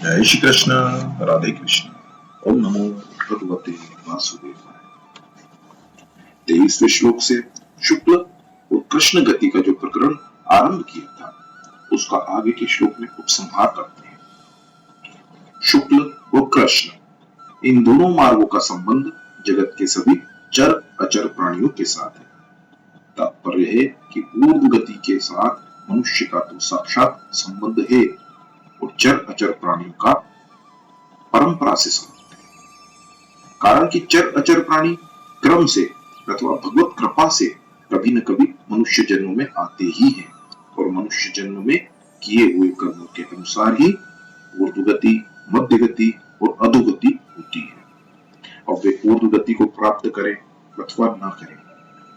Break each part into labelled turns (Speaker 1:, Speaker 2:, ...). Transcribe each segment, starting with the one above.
Speaker 1: जय श्री कृष्ण। राधे कृष्ण। ओम नमो भगवते वासुदेवाय। 23वें श्लोक से शुक्ल और कृष्ण गति का जो प्रकरण आरंभ किया था उसका आगे के श्लोक में उपसंहार करते हैं। शुक्ल और कृष्ण इन दोनों मार्गों का संबंध जगत के सभी चर अचर प्राणियों के साथ है। तात्पर्य है कि ऊर्ध्व गति के साथ मनुष्य का तो साक्षात संबंध है और चर अचर प्राणियों का परंपरा से संबंध है। कारण कि चर अचर प्राणी क्रम से अथवा भगवत कृपा से कभी न कभी मनुष्य जन्म में आते ही हैं और मनुष्य जन्म में किए हुए कर्मों के अनुसार ही ऊर्ध्व गति, मध्य गति और अधोगति होती है। अब वे ऊर्ध्व गति को प्राप्त करें अथवा न करें,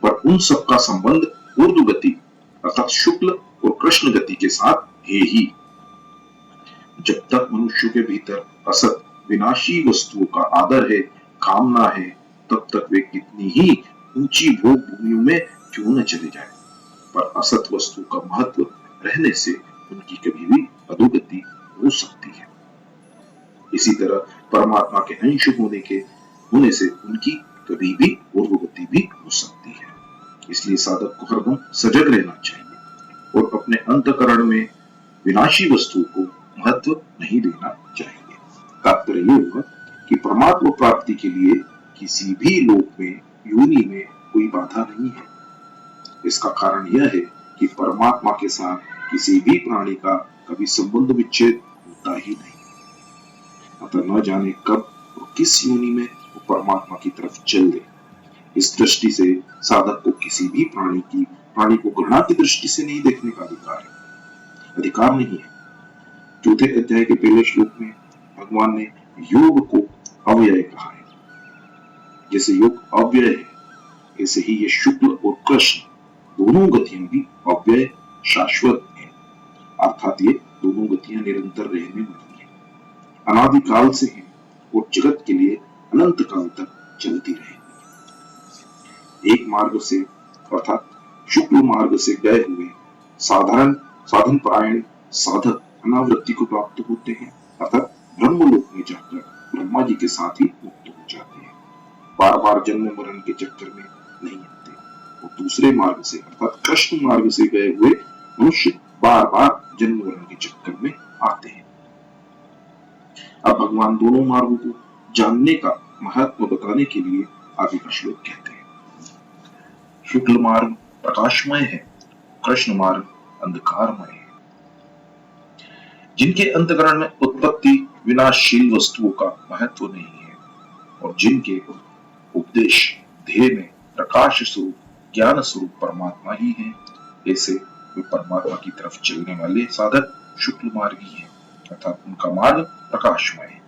Speaker 1: पर उन सबका संबंध ऊर्ध्व गति अर्थात शुक्ल और कृष्ण गति के साथ है ही। जब तक मनुष्य के भीतर असत विनाशी वस्तुओं का आदर है, कामना है, तब तक वे कितनी ही ऊंची भोग भूमियों में क्यों न चले जाए, पर असत वस्तु का महत्व रहने से उनकी कभी भी अधोगति हो सकती है। इसी तरह परमात्मा के अंश होने से उनकी कभी भी ऊर्ध्वगति भी हो सकती है। इसलिए साधक को हरदम सजग रहना चाहिए और अपने अंतकरण में विनाशी वस्तुओं को महत्व नहीं देना चाहिए। तात्पर्य ये हुआ कि परमात्मा प्राप्ति के लिए किसी भी लोक में, योनि में कोई बाधा नहीं है। इसका कारण यह है कि परमात्मा के साथ किसी भी प्राणी का कभी संबंध विच्छेद होता ही नहीं। अतः न जाने कब और किस योनि में वो परमात्मा की तरफ चल दे। इस दृष्टि से साधक को किसी भी प्राणी को घृणा की दृष्टि से नहीं देखने का अधिकार नहीं है। चौथे अध्याय के पहले श्लोक में भगवान ने योग को अव्यय कहा है। जैसे योग अव्यय है, ऐसे ही ये शुक्ल और कृष्ण दोनों गतियां भी अव्यय शाश्वत है। अर्थात ये दोनों गतियां निरंतर रहने वाली है, अनादिकाल से है और जगत के लिए अनंत काल तक चलती रहेगी। एक मार्ग से अर्थात शुक्ल मार्ग से गए हुए साधारण साधन परायण साधक अनावृत्ति को प्राप्त होते हैं, अर्थात ब्रह्मलोक में जाकर ब्रह्मा जी के साथ ही मुक्त हो जाते हैं। बार बार जन्म मरण के चक्कर में नहीं आते। और दूसरे मार्ग से अर्थात कृष्ण मार्ग से गए हुए मनुष्य बार बार जन्म मरण के चक्कर में आते हैं। अब भगवान दोनों मार्गों को जानने का महत्व बताने के लिए आगे का श्लोक कहते हैं। शुक्ल मार्ग प्रकाशमय है, कृष्ण मार्ग अंधकारमय है। जिनके अंतकरण में उत्पत्ति विनाशशील वस्तुओं का महत्व नहीं है और जिनके उपदेश ध्येय में प्रकाश स्वरूप ज्ञान स्वरूप परमात्मा ही है, ऐसे वे परमात्मा की तरफ चलने वाले साधक शुक्ल मार्गी हैं, अर्थात उनका मार्ग प्रकाशमय है।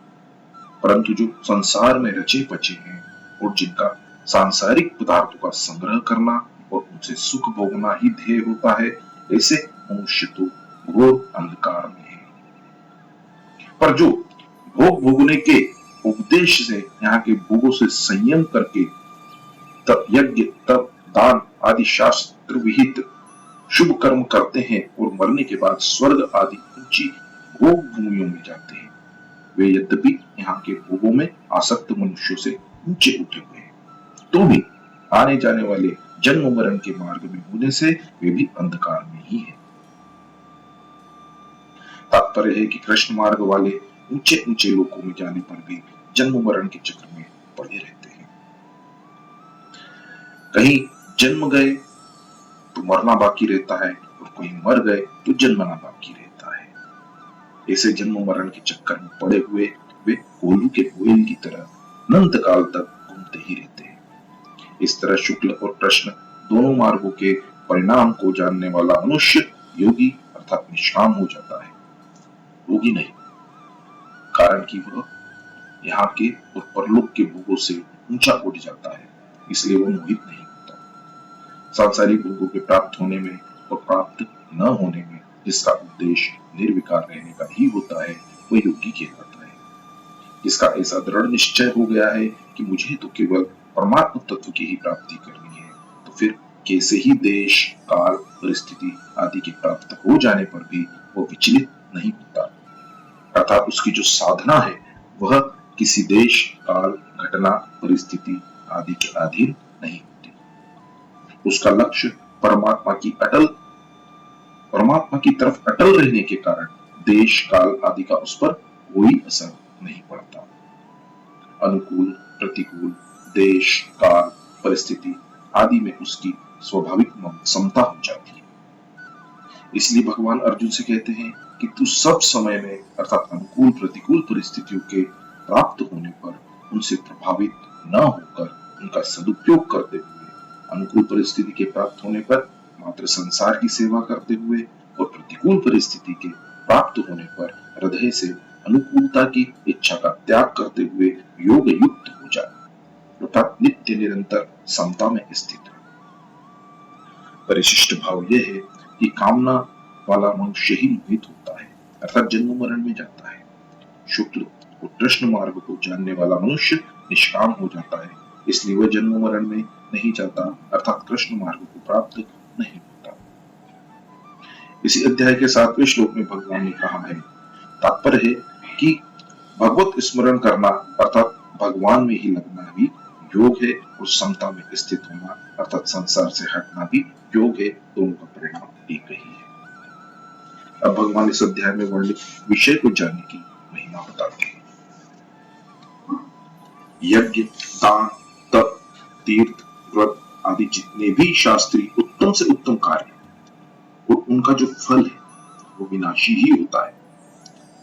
Speaker 1: परंतु जो संसार में रचे पचे हैं और जिनका सांसारिक पदार्थों का संग्रह करना और उनसे सुख भोगना ही ध्येय होता है, ऐसे मनुष्य तो घोर अंधकार में है। पर जो भोग भोगने के उपदेश से यहाँ के भोगों से संयम करके तप यज्ञ तप दान आदि शास्त्र विहित शुभ कर्म करते हैं और मरने के बाद स्वर्ग आदि ऊंची भोग भूमियों में जाते हैं, वे यद्यपि यहाँ के भोगों में आसक्त मनुष्यों से ऊंचे उठे हुए हैं, तो भी आने जाने वाले जन्म मरण के मार्ग में होने से वे भी अंधकार में ही है। तात्पर्य है कि कृष्ण मार्ग वाले ऊंचे ऊंचे लोकों में जाने पर भी जन्म मरण के चक्र में पड़े रहते हैं। कहीं जन्म गए तो मरना बाकी रहता है और कहीं मर गए तो जन्मना बाकी रहता है। ऐसे जन्म मरण के चक्कर में पड़े हुए वे कोल्हू के कोयल की तरह अनंत काल तक घूमते ही रहते हैं। इस तरह शुक्ल और कृष्ण दोनों मार्गों के परिणाम को जानने वाला मनुष्य योगी अर्थात निष्काम हो जाता है, योगी नहीं। कारण कि वह यहाँ के और परलोक के भोगों से ऊंचा उठ जाता है, इसलिए वह मोहित नहीं होता। सांसारिक भोगों के प्राप्त होने में और प्राप्त न होने में जिसका उद्देश्य निर्विकार रहने का ही होता है, वह योगी कहलाता है। जिसका ऐसा दृढ़ निश्चय हो गया है कि मुझे तो केवल परमात्म तत्व की ही प्राप्ति करनी है, तो फिर कैसे ही देश काल परिस्थिति आदि की प्राप्त हो जाने पर भी वो विचलित नहीं होता, अर्थात उसकी जो साधना है वह किसी देश, काल, घटना, परिस्थिति आदि के अधीन नहीं होती। उसका लक्ष्य परमात्मा की तरफ अटल रहने के कारण देश, काल आदि का उस पर कोई असर नहीं पड़ता। अनुकूल, प्रतिकूल, देश, काल, परिस्थिति आदि में उसकी स्वाभाविक समता हो जाती है। इसलिए भगवान अर्जुन से कहते हैं कि तू सब समय में अर्थात अनुकूल प्रतिकूल परिस्थितियों के प्राप्त होने पर उनसे प्रभावित न होकर उनका सदुपयोग करते हुए, अनुकूल परिस्थिति के प्राप्त होने पर मात्र संसार की सेवा करते हुए और प्रतिकूल परिस्थिति के प्राप्त होने पर हृदय से अनुकूलता की इच्छा का त्याग करते हुए योग युक्त हो जाए, अर्थात नित्य निरंतर समता में स्थित है। परिशिष्ट भाव यह है कि कामना वाला मनुष्य ही मोहित होता है, अर्थात जन्म मरण में जाता है। शुक्ल और कृष्ण मार्ग को जानने वाला मनुष्य निष्काम हो जाता है, इसलिए वह जन्म मरण में नहीं जाता, अर्थात कृष्ण मार्ग को प्राप्त नहीं होता। इसी अध्याय के 7वें श्लोक में भगवान ने कहा है, तात्पर्य है कि भगवत स्मरण करना अर्थात भगवान में ही लगना भी योग है और समता में स्थित होना अर्थात संसार से हटना भी योग है। दोनों का परिणाम एक ही है। अब भगवान इस अध्याय में वर्णित विषय को जानने की महिमा बताते हैं। यज्ञ, दान, तप, तीर्थ, व्रत आदि जितने भी शास्त्रीय उत्तम से उत्तम कार्य और उनका जो फल है वो विनाशी ही होता है।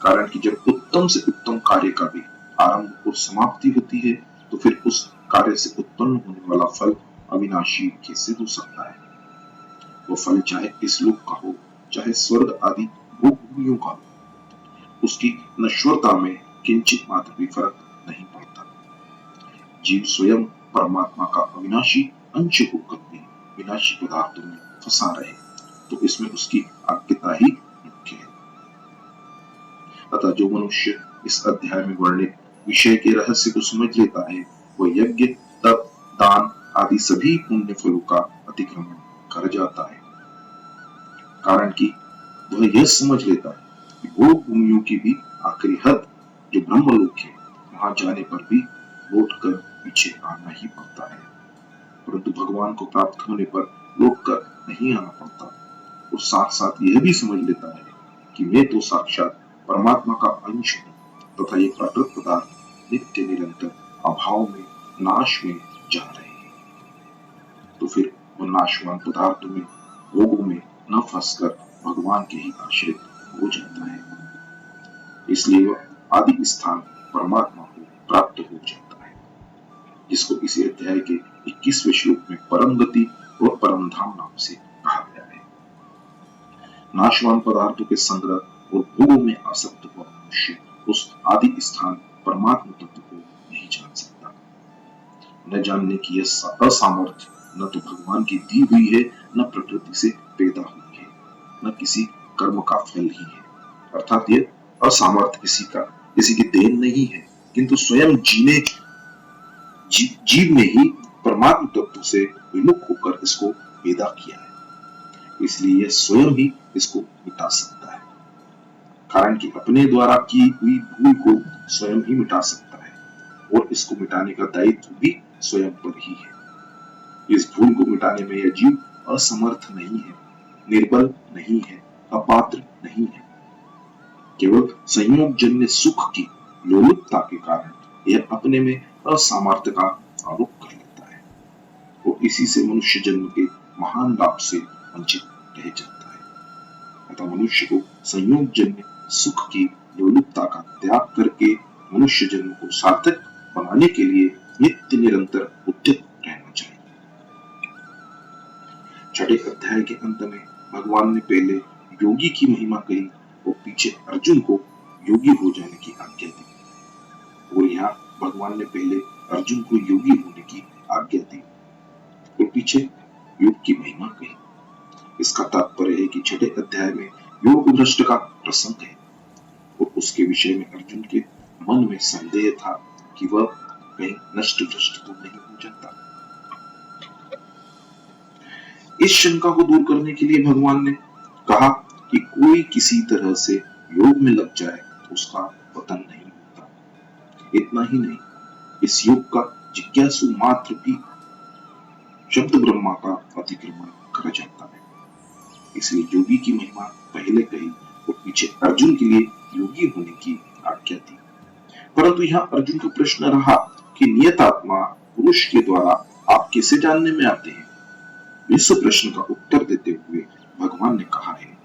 Speaker 1: कारण कि जब उत्तम से उत्तम कार्य का भी आरंभ और समाप्ति होती है तो फिर उस कार्य से उत्पन्न होने वाला फल अविनाशी कैसे हो सकता है। वो फल चाहे इस लोक का हो चाहे स्वर्ग आदि भोग भूमियों का हो, उसकी नश्वरता में किंचित मात्र भी फर्क नहीं पड़ता। जीव स्वयं परमात्मा का अविनाशी अंश होकर भी विनाशी पदार्थों में फंसा रहे तो इसमें उसकी आज्ञता ही मुख्य है। अतः जो मनुष्य इस अध्याय में वर्णित विषय के रहस्य को समझ लेता है वह यज्ञ, तप, दान आदि सभी पुण्य फलों का अतिक्रमण कर जाता है। कारण कि वह यह समझ लेता है कि भोग भूमियों की भी आखिरी हद जो ब्रह्मलोक है वहां जाने पर भी लौट कर पीछे आना ही पड़ता है, परंतु भगवान को प्राप्त होने पर लौट कर नहीं आना पड़ता। और साथ साथ यह भी समझ लेता है कि मैं तो साक्षात परमात्मा का अंश हूँ तथा ये प्राकृत पदार्थ नित्य निरंतर अभाव में, नाश में जा रहे हैं। तो फिर वह नाशवान पदार्थों में, भोगों में न फंसकर भगवान के ही आश्रित हो जाता है। इसलिए वह आदि स्थान परमात्मा को प्राप्त हो जाता है, जिसको इसी अध्याय के 21वें श्लोक में परम गति और परम धाम नाम से कहा गया है। नाशवान पदार्थों के संग्रह और भोगों में आसक्त हुआ मनुष्य उस आदि स्थान परमात्मा तत्व को नहीं जान सकता। न जानने की यह असामर्थ्य न तो भगवान की दी हुई है, न प्रकृति से पैदा हुई है, न किसी कर्म का फल ही है। अर्थात यह असामर्थ्य किसी की देन नहीं है, किंतु स्वयं जीव ने ही परमात्मा तत्व से विमुख होकर इसको पैदा किया है। इसलिए यह स्वयं ही इसको मिटा सकता है। कारण कि अपने द्वारा की हुई भूल को स्वयं ही मिटा सकता है और इसको मिटाने का दायित्व भी स्वयं पर ही है। इस भूल को मिटाने में यह जीव असमर्थ नहीं है, निर्बल नहीं है, अपात्र नहीं है। केवल संयोगजन्य सुख की लोलुपता के कारण यह अपने में असामर्थ्य का आरोप कर लेता है और इसी से मनुष्य जन्म के महान लाभ से वंचित रह जाता है। अतः मनुष्य को संयोगजन्य सुख की लोलुपता का त्याग करके मनुष्य जन्म को सार्थक बनाने के लिए नित्य निरंतर उद्यत रहना चाहिए। छठे अध्याय के अंत में भगवान ने पहले योगी की महिमा कही और पीछे अर्जुन को योगी हो जाने की आज्ञा दी। और यहाँ भगवान ने पहले अर्जुन को योगी होने की आज्ञा दी और पीछे योग की महिमा कही। इसका तात्पर्य है कि छठे अध्याय में योग भ्रष्ट का प्रसंग है और उसके विषय में अर्जुन के मन में संदेह था कि वह कहीं नष्ट भ्रष्ट तो नहीं हो जाता। इस शंका को दूर करने के लिए भगवान ने कहा कि कोई किसी तरह से योग में लग जाए उसका पतन नहीं होता। इतना ही नहीं, इस युग का जिज्ञासु मात्र भी शब्द ब्रह्मा का अतिक्रमण कर जाता है। इसलिए योगी की महिमा पहले कही और पीछे अर्जुन के लिए योगी होने की आज्ञा दी। परंतु यहाँ अर्जुन का प्रश्न रहा कि नियतात्मा पुरुष के द्वारा आप कैसे जानने में आते हैं। इस प्रश्न का उत्तर देते हुए भगवान ने कहा है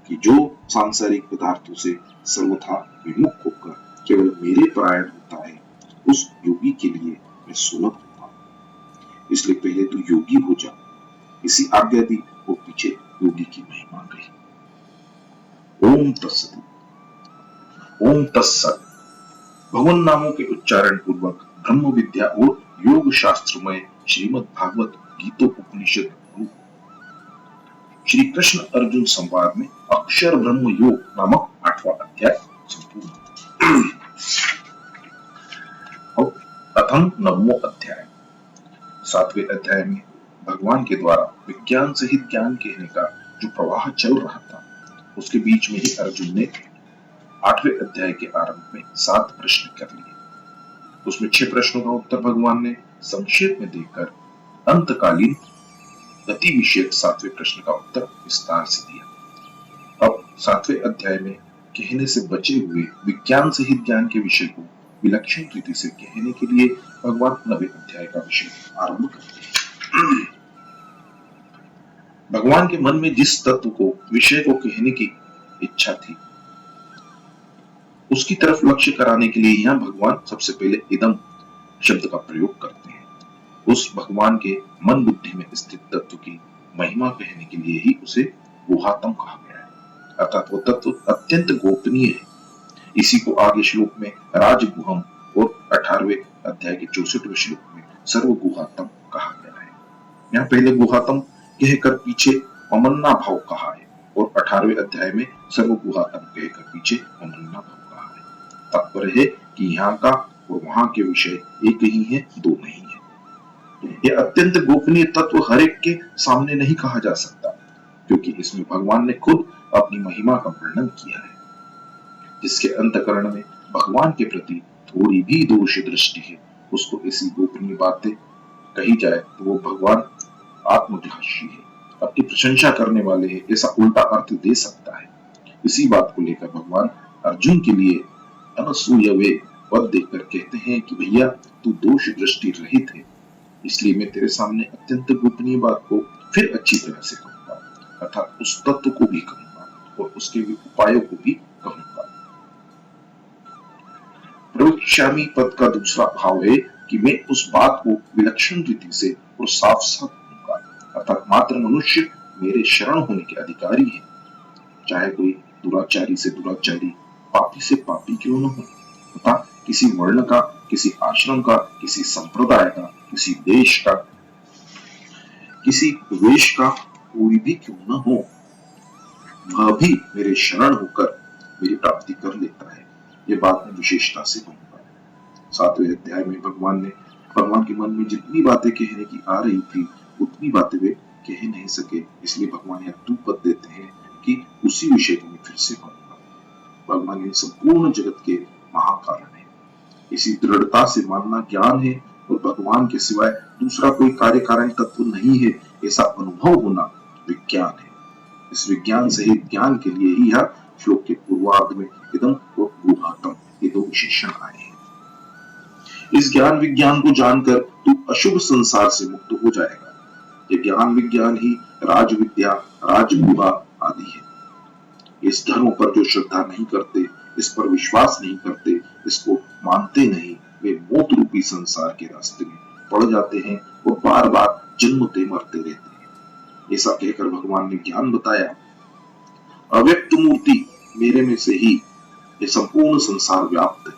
Speaker 1: कि जो सांसारिक पदार्थों से सर्वथा विमुख होकर केवल मेरे परायण होता है, उस योगी के लिए मैं सुलभ होता हूँ। इसलिए पहले तू योगी हो जा। इसी आज्ञा दी और पीछे योगी की महिमा कही। ओम तत्सत। ओम तत्सत भगवान नामों के उच्चारण पूर्वक ब्रह्म विद्या और योग शास्त्र में श्रीमद् भागवत गीतोपनिषद रूप श्री कृष्ण अर्जुन संवाद में अक्षर ब्रह्म योग नामक 8वां अध्याय संपूर्ण। अब प्रथम 9वां अध्याय। 7वें अध्याय में भगवान के द्वारा विज्ञान सहित ज्ञान कहने का जो प्रवाह चल रहा था, उसके बीच में ही अर्जुन ने 8वें अध्याय के आरंभ में 7 प्रश्न कर लिए। उसमें 6 प्रश्नों का उत्तर भगवान ने संक्षेप में देकर अंतकालीन गति विषयक 7वें प्रश्न का उत्तर विस्तार से दिया। अब 7वें अध्याय में कहने से बचे हुए विज्ञान सहित ज्ञान के विषय को विलक्षण रीति से कहने के लिए भगवान 9वें अध्याय का विषय आरंभ करते हैं। भगवान के मन में जिस तत्व को विषय को कहने की इच्छा थी, उसकी तरफ लक्ष्य कराने के लिए यहाँ भगवान सबसे पहले इदम शब्द का प्रयोग करते हैं। उस भगवान के मन बुद्धि में स्थित तत्व की महिमा कहने के लिए ही उसे गुहातम कहा गया है, अर्थात वो तत्व अत्यंत गोपनीय है। इसी को आगे श्लोक में राजगुहम और 18वें अध्याय के 64वें श्लोक में सर्वगुहातम कहा गया है। यहाँ पहले गुहातम कहकर पीछे अमन्ना भाव कहा है और 18वें अध्याय में सर्वगुहातम कहकर पीछे अमन्ना भाव कहा है। तात्पर्य है कि यहाँ का और वहां के विषय एक ही है, दो नहीं है। यह अत्यंत गोपनीय तत्व हर एक के सामने नहीं कहा जा सकता, क्योंकि इसमें भगवान ने खुद अपनी महिमा का वर्णन किया है। जिसके अंतकरण में भगवान के प्रति थोड़ी भी दोष दृष्टि है, उसको ऐसी गोपनीय बातें कही जाए तो वो भगवान आत्मभाषी है, अपनी प्रशंसा करने वाले है, ऐसा उल्टा अर्थ दे सकता है। इसी बात को लेकर भगवान अर्जुन के लिए अनसूयवे पद देकर कहते हैं कि भैया तू दोष दृष्टि रहित है, इसलिए मैं तेरे सामने अत्यंत गोपनीय बात को फिर अच्छी तरह से कहूंगा, अर्थात उस तत्व को भी कहूंगा और उसके उपायों को भी कहूंगा। प्रवक्ष्यामि पद का दूसरा भाव है कि मैं उस बात को विलक्षण रीति से और साफ साफ कहूंगा, अर्थात मात्र मनुष्य मेरे शरण होने के अधिकारी है, चाहे कोई दुराचारी से दुराचारी, पापी से पापी क्यों न हो, तथा किसी वर्ण का, किसी आश्रम का, किसी संप्रदाय का, किसी देश का, किसी वेश का कोई भी क्यों न हो, वह भी मेरे शरण होकर मेरी प्राप्ति कर लेता है। ये बात मैं विशेषता से कहूंगा। 7वें अध्याय में भगवान के मन में जितनी बातें कहने की आ रही थी, उतनी बातें वे कह नहीं सके, इसलिए भगवान यहाँ तू पद देते हैं कि उसी विषय को मैं फिर से कहूंगा। भगवान इन संपूर्ण जगत के महाकारण है, इसी दृढ़ता से मानना ज्ञान है और भगवान के सिवाय दूसरा कोई कार्य कारण तत्व नहीं है, ऐसा अनुभव होना विज्ञान है। इस विज्ञान सहित ज्ञान के लिए ही यह श्लोक के पूर्वार्ध में इदम और गुहातम ये दो विशेषण आए हैं। इस ज्ञान विज्ञान को जानकर तू अशुभ संसार से मुक्त हो जाएगा। ये ज्ञान विज्ञान ही राज विद्या, राजगुहा आदि है। इस धर्म पर जो श्रद्धा नहीं करते, इस पर विश्वास नहीं करते, इसको मानते नहीं, वे मौत रूपी संसार के रास्ते में पड़ जाते हैं और बार बार जन्मते मरते रहते हैं। ऐसा कहकर भगवान ने ज्ञान बताया। अव्यक्त मूर्ति मेरे में से ही ये संपूर्ण संसार व्याप्त है,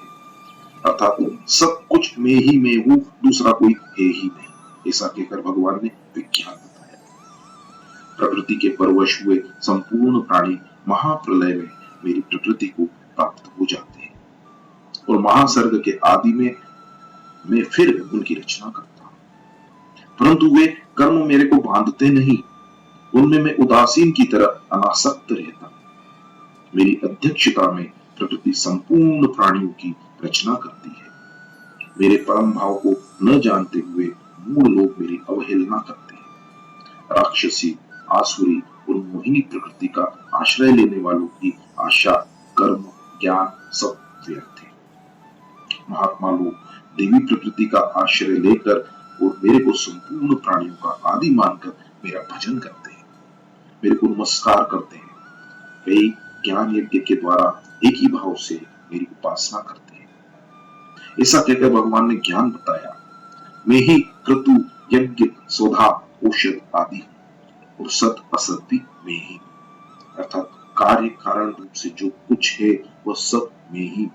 Speaker 1: अर्थात सब कुछ मैं ही में हूं, दूसरा कोई है ही नहीं। ऐसा कहकर भगवान ने विज्ञान बताया। प्रकृति के परवश हुए संपूर्ण प्राणी महाप्रलय में मेरी प्रकृति को प्राप्त हो जाते हैं और महासर्ग के आदि में मैं फिर उनकी रचना करता हूं, परंतु वे कर्म मेरे को बांधते नहीं, उनमें मैं उदासीन की तरह अनासक्त रहता हूं। मेरी अध्यक्षता में प्रकृति संपूर्ण प्राणियों की रचना करती है। मेरे परम भाव को न जानते हुए मूढ़ लोग मेरी अवहेलना करते हैं। राक्षसी, आसुरी और मोहिनी प्रकृति का आश्रय लेने वालों की आशा, कर्म, ज्ञान सब व्यर्थ है। महात्मा लोग देवी प्रकृति का आश्रय लेकर और मेरे को संपूर्ण प्राणियों का आदि मानकर मेरा भजन करते हैं, मेरे को नमस्कार करते हैं। वे ज्ञान यज्ञ के द्वारा एक ही भाव से मेरी उपासना करते हैं। ऐसा कहकर भगवान ने ज्ञान बताया, मैं ही क्रतु, यज्ञ, स्वधा, औषध आदि और सत असत भी मैं ही, अर्थात कार्य कारण रूप से जो कुछ है वह सब मैं ही,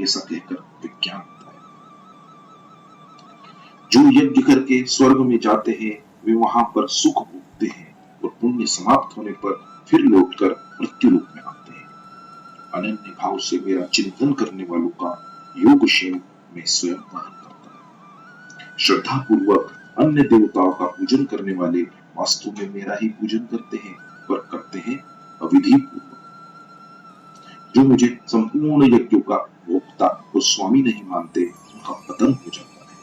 Speaker 1: ऐसा कहकर विज्ञान बताया। जो यज्ञ करके स्वर्ग में जाते हैं वे वहां पर सुख भोगते हैं और पुण्य समाप्त होने पर फिर लौटकर मृत्यु लोक में आते हैं। अनन्य भाव से मेरा चिंतन करने वालों का योगक्षेम में स्वयं वहन करता है। श्रद्धा पूर्वक अन्य देवताओं का पूजन करने वाले वास्तव में मेरा ही पूजन करते हैं, पर करते हैं अविधि पूर्वक। जो मुझे संपूर्ण यज्ञों का भोक्ता और स्वामी नहीं मानते उनका पतन हो जाता है।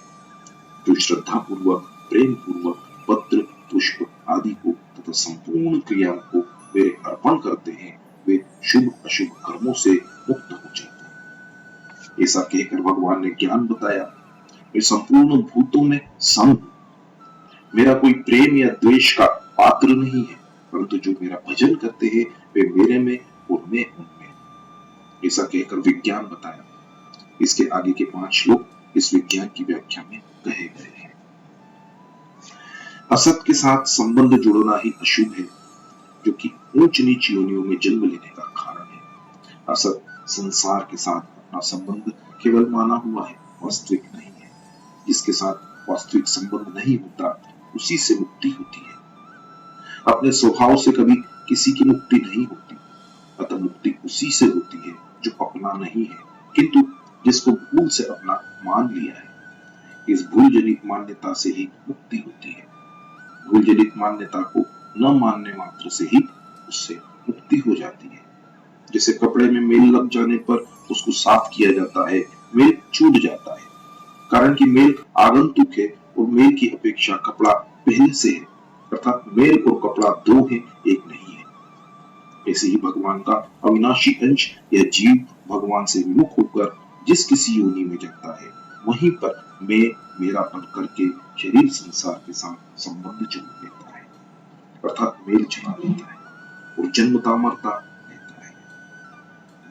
Speaker 1: जो श्रद्धा पूर्वक, प्रेम पूर्वक पत्र, पुष्प आदि को तथा संपूर्ण क्रियाओं को मेरे अर्पण करते हैं वे शुभ अशुभ कर्मों से मुक्त हो जाते हैं। ऐसा कहकर भगवान ने ज्ञान बताया, वे संपूर्ण भूतों में सम हूं। मेरा कोई प्रेम या द्वेष का पात्र नहीं है, परंतु जो मेरा भजन करते हैं वे मेरे में और मैं उनमें। ऐसा कहकर विज्ञान बताया। इसके आगे के 5 श्लोक इस विज्ञान की व्याख्या में कहे गए हैं। असत के साथ संबंध जोड़ना ही अशुभ है, जो कि ऊंच नीच योनियों में जन्म लेने का कारण है। असत संसार के साथ अपना संबंध केवल माना हुआ है, वास्तविक नहीं है। जिसके साथ वास्तविक संबंध नहीं होता उसी से मुक्ति होती है। अपने स्वभाव से कभी किसी की मुक्ति नहीं होती, अतः मुक्ति उसी से होती है जो अपना नहीं है, किंतु जिसको भूल से अपना मान लिया है। इस भूल जनित मान्यता से ही मुक्ति होती है। भूल जनित मान्यता को न मानने मात्र से ही उससे मुक्ति हो जाती है। जैसे कपड़े में मेल लग जाने पर उसको साफ किया जाता है, मेल छूट जाता है, कारण कि मेल आगंतुक है और मेल की अपेक्षा कपड़ा पहले से है, अर्थात मेल और कपड़ा दो है, एक नहीं है। ऐसे ही भगवान का अविनाशी अंश या जीव भगवान से विमुख होकर जिस किसी योनि में जाता है, वहीं पर मैं मेरापन करके शरीर संसार के साथ संबंध जोड़ लेता है, अर्थात मेल चला लेता है और जन्मता मरता रहता है।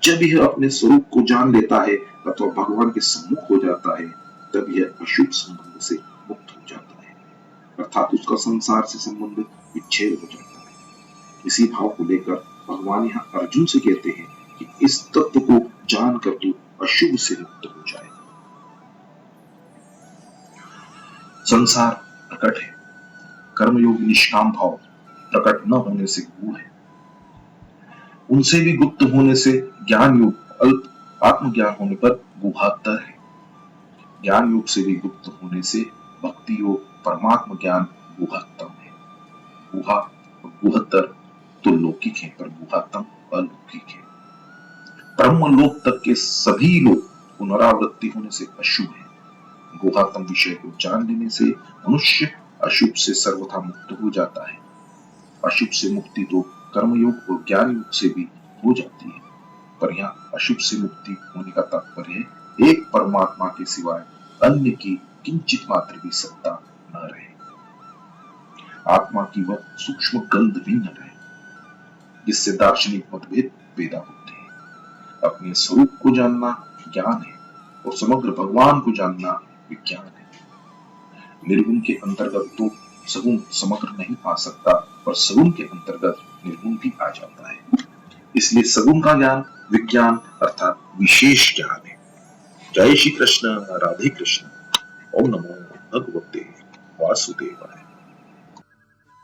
Speaker 1: जब यह अपने स्वरूप को जान लेता है अथवा भगवान के सम्मुख हो जाता है, तब यह अशुभ संबंध से मुक्त हो जाता है, अर्थात उसका संसार से संबंध विच्छेद हो जाता है। इसी भाव को लेकर भगवान यहाँ अर्जुन से कहते हैं कि इस तत्व को जानकर तू अशुभ से मुक्त हो जाए। संसार प्रकट है, कर्मयोग निष्काम भाव प्रकट न होने से गूढ़ है। उनसे भी गुप्त होने से ज्ञान योग अल्प आत्मज्ञान होने पर गुहातर है। ज्ञान योग से भी गुप्त होने से भक्ति योग परमात्म ज्ञान गुहत्तम है। गुहा और गुहत्तर तो लौकिक है, पर गुहत्तम अलौकिक है। ब्रह्म लोक तक के सभी लोग पुनरावृत्ति होने से अशुभ है। गुहात्म विषय को जान लेने से मनुष्य अशुभ से सर्वथा मुक्त हो जाता है। अशुभ से मुक्ति तो कर्मयोग और ज्ञान योग से भी हो जाती है, पर यहाँ अशुभ से मुक्ति होने का तात्पर्य है एक परमात्मा के सिवाय अन्य की किंचित मात्र भी सत्ता न रहे, आत्मा की वह सूक्ष्म गंध भी न रहे, जिससे दार्शनिक मतभेद पैदा होते हैं। अपने स्वरूप को जानना ज्ञान है और समग्र भगवान को जानना विज्ञान है। निर्गुण के अंतर्गत तो सगुण समग्र नहीं आ सकता, पर सगुण के अंतर्गत निर्गुण भी आ जाता है। इसलिए सगुण का ज्ञान विज्ञान अर्थात विशेष ज्ञान है। जय श्री कृष्ण, राधे कृष्ण। ओम नमो भगवते वासुदेवाय।